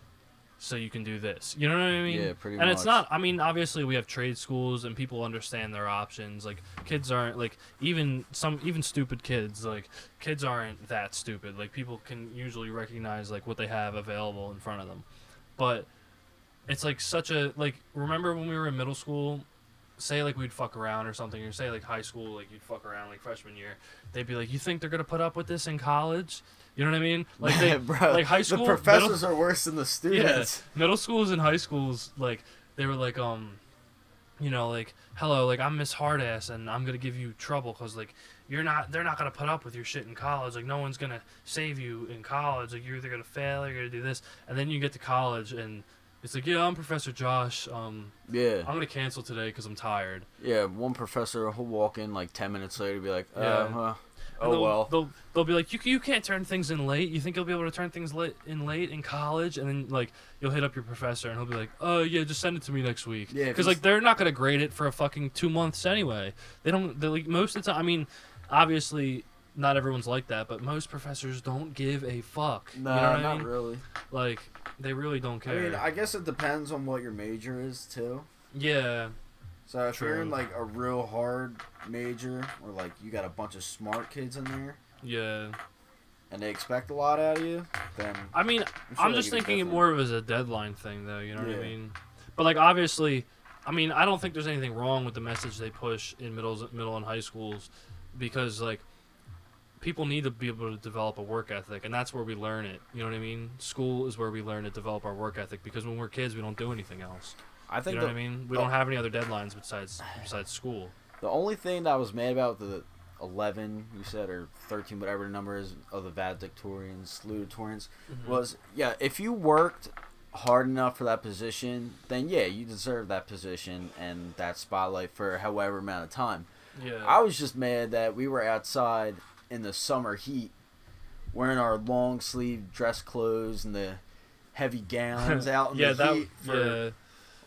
so you can do this. You know what I mean? Yeah, pretty much. And it's not, obviously we have trade schools and people understand their options. Like, kids aren't, like, even stupid kids, like, kids aren't that stupid. Like, people can usually recognize, like, what they have available in front of them. But it's, like, such a, like, remember when we were in middle school, say, like, we'd fuck around or something, or say, like, high school, like, you'd fuck around, like, freshman year, they'd be like, you think they're going to put up with this in college? You know what I mean? Like, they, bro, like, high school, the professors are worse than the students. Yeah, middle schools and high schools, like, they were like, you know, like, hello, like, I'm Miss Hardass, and I'm going to give you trouble, because, like, they're not going to put up with your shit in college. Like, no one's going to save you in college. Like, you're either going to fail or you're going to do this. And then you get to college, and it's like, yeah, I'm Professor Josh. Yeah. I'm going to cancel today because I'm tired. Yeah, one professor will walk in like 10 minutes later and be like, well. They'll be like, you can't turn things in late. You think you'll be able to turn things late in college? And then, like, you'll hit up your professor and he'll be like, oh, yeah, just send it to me next week. Yeah. Because, like, they're not going to grade it for a fucking 2 months anyway. They're like, most of the time, I mean, obviously, not everyone's like that, but most professors don't give a fuck. No, you know what not I mean? really. Like, they really don't care. I mean, I guess it depends on what your major is, too. Yeah. So if you're in, like, a real hard major, or, like, you got a bunch of smart kids in there. Yeah. And they expect a lot out of you, then... I mean, I'm just thinking it more of as a deadline thing, though, you know what I mean? But, like, obviously, I mean, I don't think there's anything wrong with the message they push in middle and high schools, because, like, people need to be able to develop a work ethic, and that's where we learn it, you know what I mean? School is where we learn to develop our work ethic, because when we're kids, we don't do anything else. I think you know what I mean? We don't have any other deadlines besides school. The only thing that I was mad about the 11, you said, or 13, whatever the number is, of the valedictorians, salutatorians, was, yeah, if you worked hard enough for that position, then, yeah, you deserve that position and that spotlight for however amount of time. Yeah. I was just mad that we were outside in the summer heat wearing our long sleeve dress clothes and the heavy gowns out in the heat for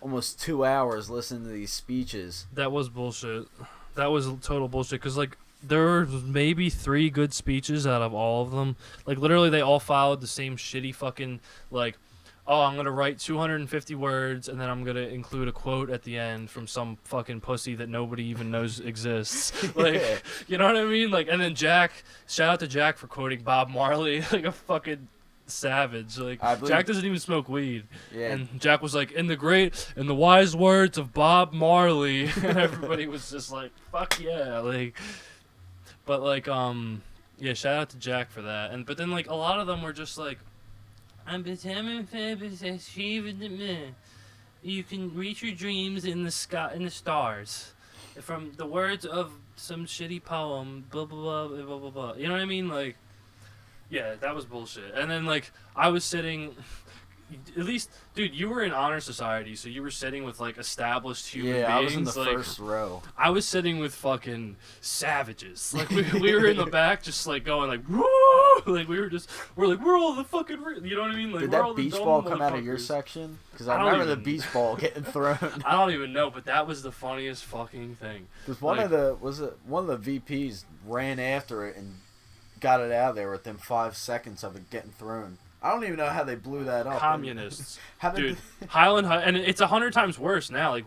almost 2 hours listening to these speeches. That was bullshit. That was total bullshit, because, like, there were maybe 3 good speeches out of all of them. Like, literally, they all followed the same shitty fucking, like, oh, I'm going to write 250 words, and then I'm going to include a quote at the end from some fucking pussy that nobody even knows exists. Like, you know what I mean? Like, and then Jack, shout out to Jack for quoting Bob Marley, like a fucking savage. Like, Jack doesn't even smoke weed. Yeah. And Jack was like, in the wise words of Bob Marley. And everybody was just like, fuck yeah. Like, but, like, yeah, shout out to Jack for that. But then, like, a lot of them were just like, you can reach your dreams in the sky, in the stars, from the words of some shitty poem, blah blah blah blah blah blah. You know what I mean? Like, yeah, that was bullshit. And then, like, I was sitting, at least, dude, you were in honor society, so you were sitting with, like, established human beings. Yeah, I was in the like, first row. I was sitting with fucking savages. Like, we were in the back, just, like, going, like, woo! Like, we're all the fucking, you know what I mean? Like, did we're all that beach the ball come out of your section? Because I remember the beach ball getting thrown. I don't even know, but that was the funniest fucking thing. Because one of the VPs ran after it and got it out of there within 5 seconds of it getting thrown. I don't even know how they blew that up. Communists. Dude, Highland High, and it's 100 times worse now. Like,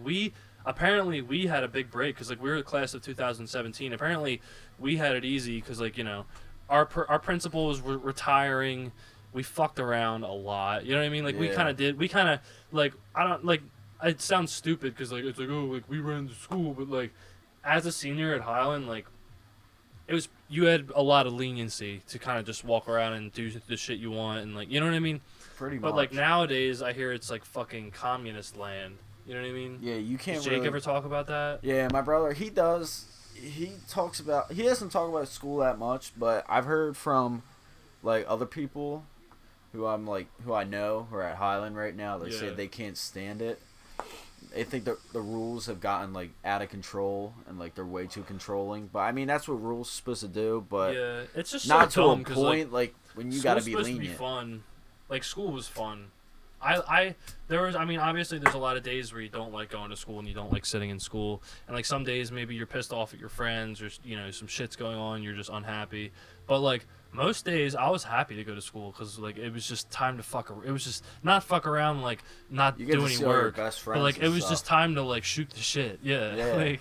apparently we had a big break, because, like, we were the class of 2017. Apparently we had it easy, because, like, you know, our principal was retiring. We fucked around a lot. You know what I mean? Like, we kind of, like, I don't, like, it sounds stupid, because, like, it's like, oh, like, we ran to school, but, like, as a senior at Highland, like, you had a lot of leniency to kind of just walk around and do the shit you want, and, like, you know what I mean? Pretty much. But, like, nowadays, I hear it's like fucking communist land. You know what I mean? Yeah, you can't. Does Jake ever talk about that? Yeah, my brother, he does. He talks about. He doesn't talk about school that much, but I've heard from, like, other people who I know who are at Highland right now. They say they can't stand it. They think the rules have gotten, like, out of control, and, like, they're way too controlling. But I mean, that's what rules are supposed to do. But yeah, it's just not so dumb, to a point. Like, when you got to be lenient. To be fun. Like, school was fun. obviously there's a lot of days where you don't like going to school and you don't like sitting in school, and like some days maybe you're pissed off at your friends or some shit's going on, you're just unhappy. But like most days I was happy to go to school because like it was just time to it was just not fuck around, like not do any work, but like it was just time to like shoot the shit. Yeah.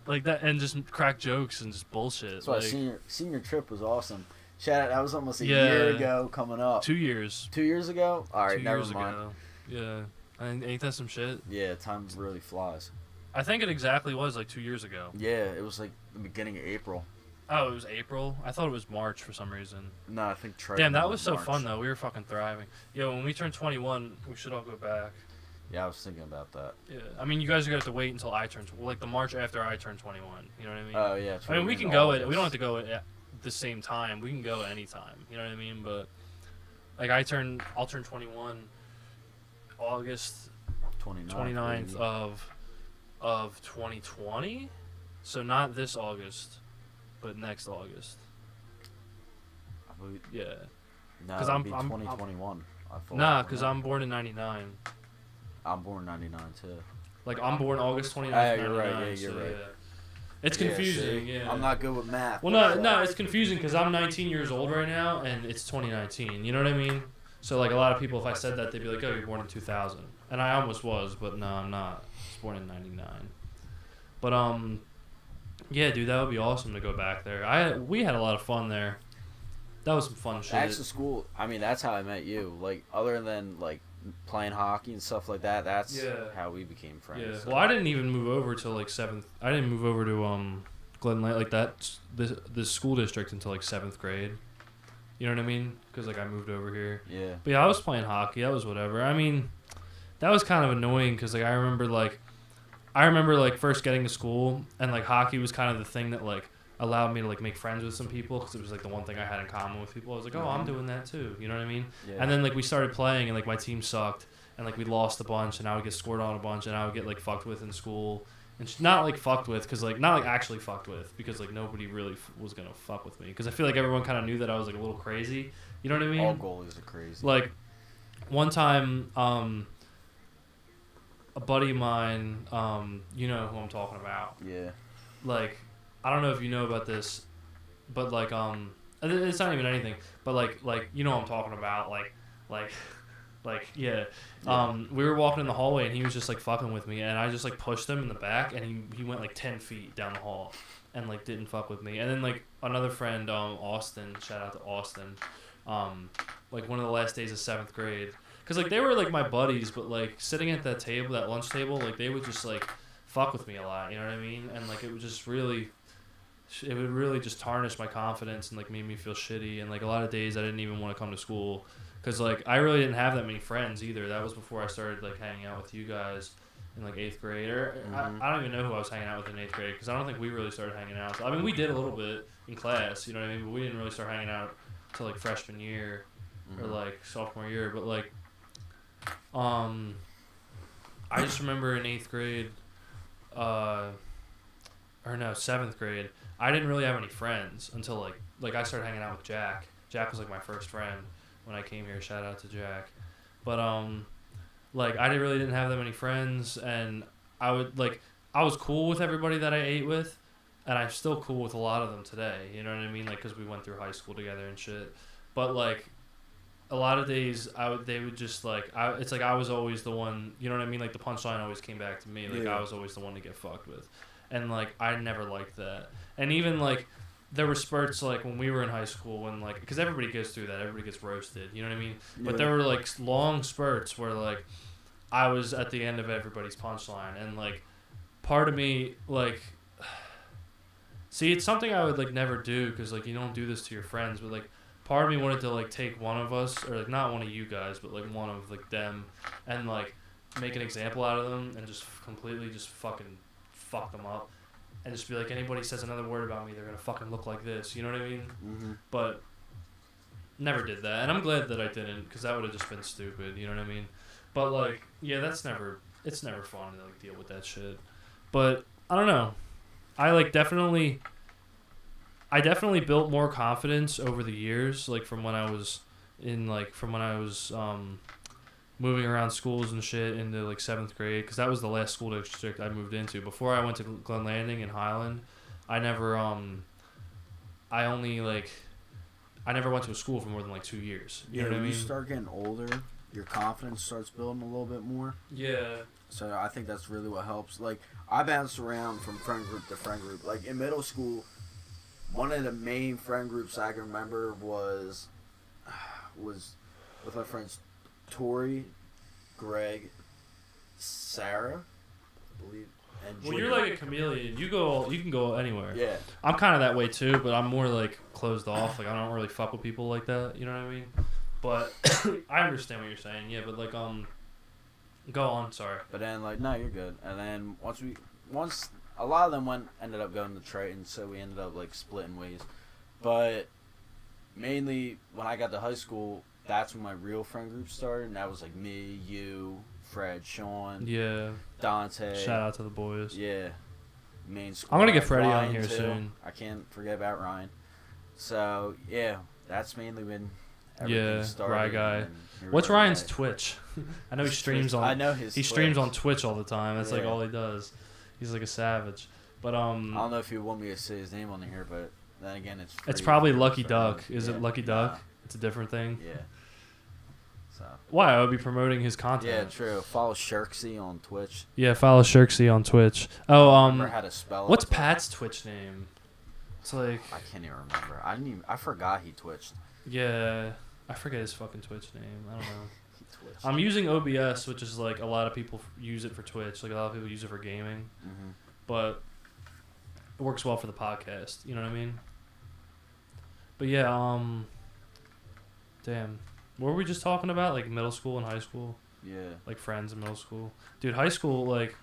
like that, and just crack jokes and just bullshit. That's why senior trip was awesome. Shout out, that was almost a year ago coming up. 2 years. 2 years ago? All right, never mind. Ago. Yeah. Ain't that some shit? Yeah, time really flies. I think it exactly was like 2 years ago. Yeah, it was like the beginning of April. Oh, it was April? I thought it was March for some reason. No, I think Damn, that was so fun though. We were fucking thriving. Yo, when we turn 21, we should all go back. Yeah, I was thinking about that. Yeah, I mean, you guys are gonna have to wait until I turn like the March after I turn 21. You know what I mean? Oh yeah. I mean, we can go it. We don't have to go at the same time. We can go at any time. You know what I mean? But like I'll turn 21 August 29th of 2020. So not this August, but next August. Yeah. No, because I'm 2021. Nah, because I'm born in '99. I'm born in '99 too. Like I'm born August 29th. Yeah, you're right. Yeah, you're right. Yeah. It's confusing. Yeah. I'm not good with math. Well, no, it's confusing because I'm 19 years old right now, and it's 2019. You know what I mean? So like a lot of people, if I said that, they'd be like, "Oh, you're born in 2000," and I almost was, but no, I'm not. I was born in '99. But yeah, dude, that would be awesome to go back there. We had a lot of fun there. That was some fun shit. Actually, school. I mean, that's how I met you. Like, other than like playing hockey and stuff like that, that's how we became friends. Yeah. So. Well, I didn't even move over till like 7th. I didn't move over to Glen Lake like that the school district until like 7th grade. You know what I mean? Because like I moved over here. Yeah. But yeah, I was playing hockey. That was whatever. I mean, that was kind of annoying because like I remember first getting to school and like hockey was kind of the thing that like allowed me to like make friends with some people because it was like the one thing I had in common with people. I was like, oh, I'm doing that too. You know what I mean? Yeah. And then like we started playing and like my team sucked and like we lost a bunch and I would get scored on a bunch and I would get like fucked with in school. And not like fucked with because like not like actually fucked with because like nobody really was gonna fuck with me because I feel like everyone kind of knew that I was like a little crazy. You know what I mean? All goalies are crazy. Like one time, a buddy of mine, you know who I'm talking about. Yeah. Like, I don't know if you know about this, but like it's not even anything. But like you know what I'm talking about. Yeah. We were walking in the hallway and he was just like fucking with me and I just like pushed him in the back and he went like 10 feet down the hall and like didn't fuck with me. And then like another friend, Austin, shout out to Austin, like one of the last days of 7th grade. Cause like they were like my buddies, but like sitting at that table, that lunch table, like they would just like fuck with me a lot. You know what I mean? And like it would really just tarnish my confidence and like made me feel shitty. And like a lot of days I didn't even want to come to school. Cause like I really didn't have that many friends either. That was before I started like hanging out with you guys in like 8th grade. Or I don't even know who I was hanging out with in 8th grade because I don't think we really started hanging out. I mean, we did a little bit in class, you know what I mean? But we didn't really start hanging out till like freshman year or like sophomore year. But like, I just remember in 8th grade, 7th grade, I didn't really have any friends until like I started hanging out with Jack. Jack was like my first friend when I came here. Shout out to Jack. But like I really didn't have that many friends, and I was cool with everybody that I ate with, and I'm still cool with a lot of them today. You know what I mean? Like because we went through high school together and shit. But like a lot of days they would just like it's like I was always the one. You know what I mean? Like the punchline always came back to me. Like I was always the one to get fucked with, and like I never liked that. And even like there were spurts like when we were in high school when like because everybody goes through that, everybody gets roasted, you know what I mean? But there were like long spurts where like I was at the end of everybody's punchline, and like part of me like see, it's something I would like never do because like you don't do this to your friends, but like part of me wanted to like take one of us or like not one of you guys but like one of like them and like make an example out of them and just completely just fucking fuck them up. And just be like, anybody says another word about me, they're going to fucking look like this. You know what I mean? Mm-hmm. But never did that. And I'm glad that I didn't because that would have just been stupid. You know what I mean? But, like, yeah, it's never fun to, like, deal with that shit. But, I don't know. I definitely built more confidence over the years, like, from when I was moving around schools and shit into like 7th grade, because that was the last school district I moved into. Before I went to Glen Landing and Highland, I never I never went to a school for more than like 2 years. You know what I mean? When you start getting older, your confidence starts building a little bit more. Yeah. So I think that's really what helps. Like, I bounced around from friend group to friend group. Like, in middle school, one of the main friend groups I can remember was with my friends Tori, Greg, Sarah, I believe, and Well, Junior. you're like a chameleon. You can go anywhere. Yeah. I'm kind of that way too, but I'm more like closed off. Like I don't really fuck with people like that. You know what I mean? But I understand what you're saying. Yeah, but like go on. Sorry. But then like no, you're good. And then once a lot of them ended up going to Triton, so we ended up like splitting ways. But mainly when I got to high school, that's when my real friend group started, and that was like me, you, Fred, Sean, Yeah. Dante. Shout out to the boys. Yeah. Main squad. I'm gonna get Freddie Ryan on here too. soon. I can't forget about Ryan. So yeah, that's mainly when everything Yeah, started. Rye guy. and here we What's are Ryan's today. Twitch? I know he streams on. I know his He streams Twitch. on Twitch all the time. That's like Yeah. all he does. He's like a savage. But I don't know if you want me to say his name on here, but then again, it's free probably for Lucky everyone. Duck. Is Yeah. it Lucky Duck? It's a different thing. Yeah. So. Why? I would be promoting his Yeah, content. true. Follow Shirksy on Twitch. Yeah, follow Shirksy on Twitch. Oh, Remember how to spell it? what's Pat's Twitch name? It's like I can't even remember. I forgot he twitched. yeah, I forget his fucking Twitch name. I don't know. He twitched. I'm using OBS, which is like a lot of people use it for Twitch. Like a lot of people use it for gaming, Mhm. but it works well for the podcast. You know what I mean? But yeah, damn, what were we just talking about? Like middle school and high school? Yeah. Like friends in middle school, dude. High school, like,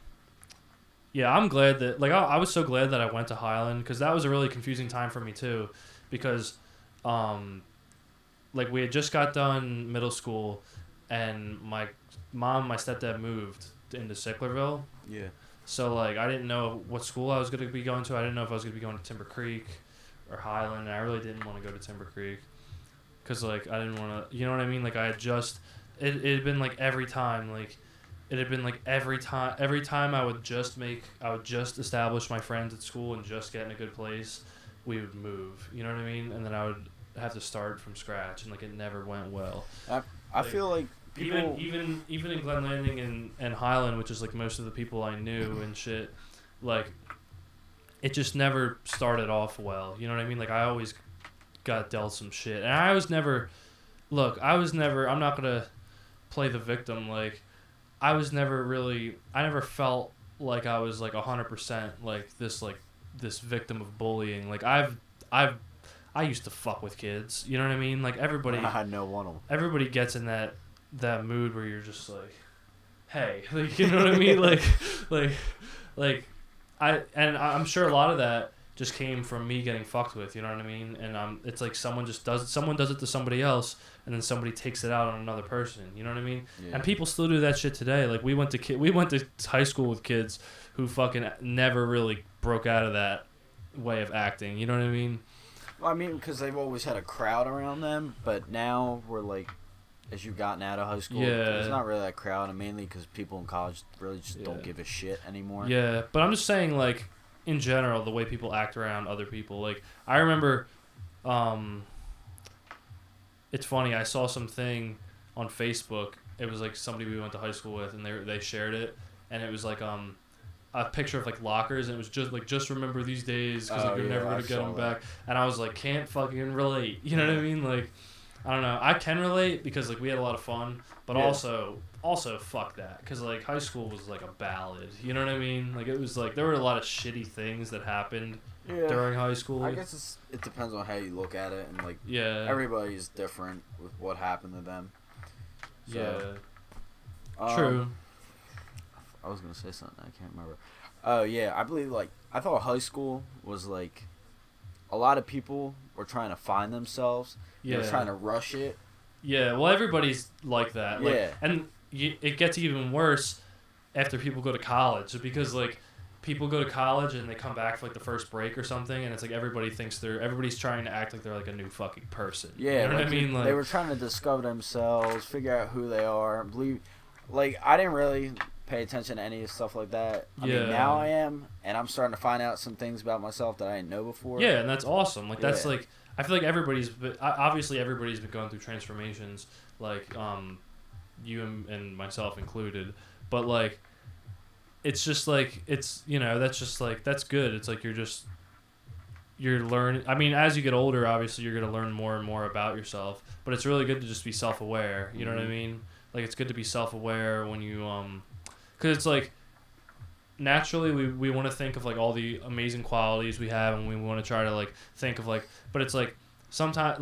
yeah, I'm glad that like I was so glad that I went to Highland, because that was a really confusing time for me too, because like we had just got done middle school, and my stepdad moved into Sicklerville. Yeah. So like I didn't know what school I was gonna be going to. I didn't know if I was gonna be going to Timber Creek or Highland, and I really didn't want to go to Timber Creek, cause like I didn't want to. You know what I mean? Like I had just it had been like every time I would just establish my friends at school and just get in a good place, we would move. You know what I mean? And then I would have to start from scratch, and like it never went well. I feel like people even in Glen Landing and Highland, which is like most of the people I knew and shit, like it just never started off well. You know what I mean? Like I always got dealt some shit, and I was never. I'm not gonna play the victim. Like I never felt like I was like 100% like this victim of bullying. Like I used to fuck with kids. You know what I mean? Like everybody. I know one of them. Everybody gets in that mood where you're just like, hey, like you know what I mean? like I'm sure a lot of that just came from me getting fucked with. You know what I mean? And it's like someone does it to somebody else, and then somebody takes it out on another person. You know what I mean? Yeah. And people still do that shit today. Like we went to high school with kids who fucking never really broke out of that way of acting. You know what I mean? Well, I mean, because they've always had a crowd around them, but now we're like, as you've gotten out of high school, Yeah. there's not really that crowd, and mainly because people in college really just don't give a shit anymore. Yeah, but I'm just saying, like, in general, the way people act around other people. Like, I remember, it's funny, I saw something on Facebook. It was, like, somebody we went to high school with, and they shared it, and it was, like, a picture of, like, lockers, and it was just remember these days, because, like, you're never going to get them back. And I was, like, can't fucking relate. You know what I mean? Like, I don't know. I can relate because, like, we had a lot of fun, but also fuck that, because like high school was like a ballad. You know what I mean? Like it was like there were a lot of shitty things that happened during high school. I guess it depends on how you look at it, and like everybody's different with what happened to them. So, true. I was gonna say something, I can't remember. Oh yeah, I believe I thought high school was like a lot of people were trying to find themselves. They were trying to rush it. Yeah, well, everybody's like that. Like, Yeah. And it gets even worse after people go to college, because, like, people go to college and they come back for like the first break or something, and it's like everybody's trying to act like they're like a new fucking person. Yeah, you know what I mean? Like, they were trying to discover themselves, figure out who they are. Like I didn't really pay attention to any stuff like that. I mean, now I am, and I'm starting to find out some things about myself that I didn't know before. Yeah, and that's awesome. Like that's like I feel like everybody's been going through transformations, like you and myself included. But like, it's just like that's just like that's good. It's like you're learning. I mean, as you get older, obviously you're gonna learn more and more about yourself. But it's really good to just be self-aware. You know what I mean? Like it's good to be self-aware when you because it's like naturally we want to think of like all the amazing qualities we have, and we want to try to like think of like, but it's like sometimes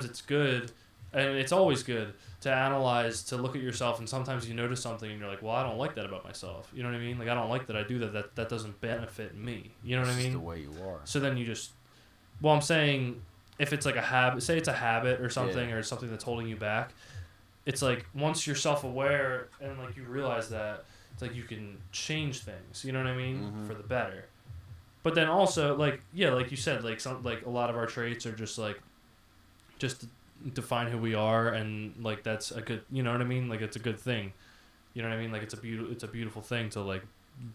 it's good, and it's always good to analyze, to look at yourself, and sometimes you notice something and you're like, well, I don't like that about myself. You know what I mean? Like I don't like that I do that. That doesn't benefit me. You know what I mean? It's the way you are. So then you just, well, I'm saying if it's like a habit, say it's a habit or something, or something that's holding you back. It's like once you're self-aware and like you realize that, it's like you can change things, you know what I mean, for the better. But then also like like you said, like a lot of our traits are just like just to define who we are, and like that's a good, you know what I mean, like it's a good thing, you know what I mean, like it's a beautiful thing to like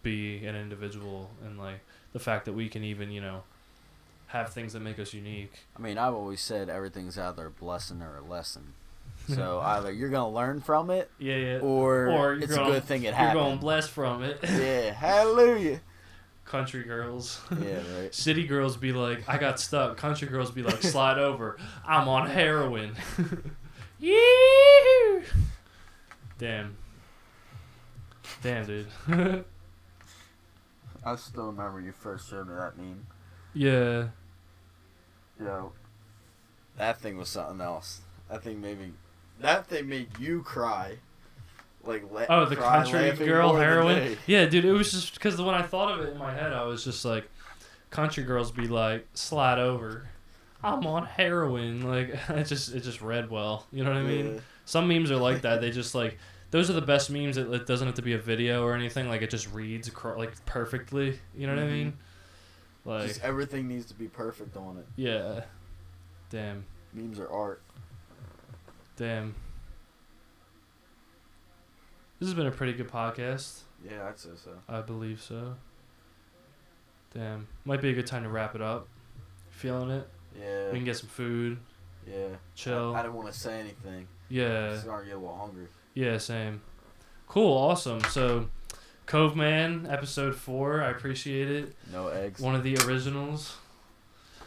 be an individual, and like the fact that we can even have things that make us unique. I mean, I've always said everything's either a blessing or a lesson. So either you're gonna learn from it, or it's a good thing it happened. You're gonna bless from it. Yeah, hallelujah. Country girls. Yeah, right. City girls be like, I got stuck. Country girls be like, slide over. I'm on heroin. Yee! Damn, dude. I still remember you first showed me that meme. Yeah. Yo, that thing was something else. That thing made you cry. Like, the country girl heroin? Yeah, dude, it was just because when I thought of it in my head, I was just like, country girls be like, slide over. I'm on heroin. Like, it just read well. You know what I mean? Some memes are like that. They just like, those are the best memes. It doesn't have to be a video or anything. Like, it just reads like perfectly. You know what I mean? Like, just everything needs to be perfect on it. Yeah. Damn. Memes are art. Damn. This has been a pretty good podcast. Yeah, I'd say so. I believe so. Damn. Might be a good time to wrap it up. Feeling it? Yeah. We can get some food. Yeah. Chill. I didn't want to say anything. Yeah. I'm starting to get a little hungry. Yeah, same. Cool, awesome. So, Cove Man, episode 4. I appreciate it. No eggs. One of the originals.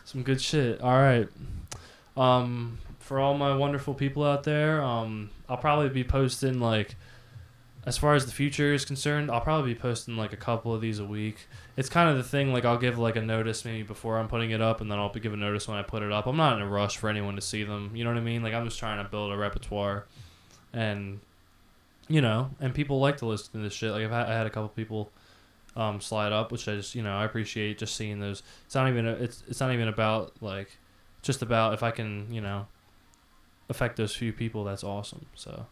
Some good shit. All right. For all my wonderful people out there, I'll probably be posting like, as far as the future is concerned, I'll probably be posting like a couple of these a week. It's kind of the thing, like I'll give like a notice maybe before I'm putting it up, and then I'll give a notice when I put it up. I'm not in a rush for anyone to see them. You know what I mean? Like I'm just trying to build a repertoire, and and people like to listen to this shit. Like I had a couple people slide up, which I just I appreciate just seeing those. It's not even about like, just about if I can affect those few people, that's awesome. So.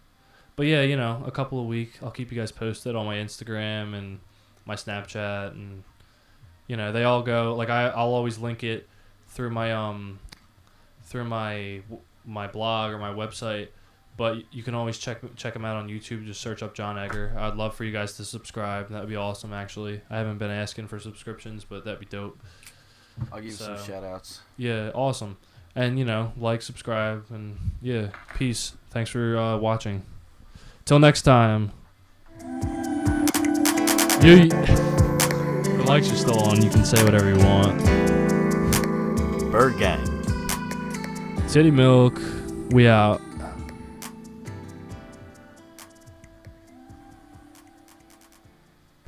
But yeah, a couple a week. I'll keep you guys posted on my Instagram and my Snapchat, and they all go like I'll always link it through my my blog or my website. But you can always check them out on YouTube. Just search up John Egger. I'd love for you guys to subscribe. That would be awesome. Actually, I haven't been asking for subscriptions, but that'd be dope. I'll give you some shout outs. Yeah, awesome. And like, subscribe, and yeah, peace. Thanks for watching. Till next time. The lights are still on. You can say whatever you want. Bird Gang. City Milk. We out.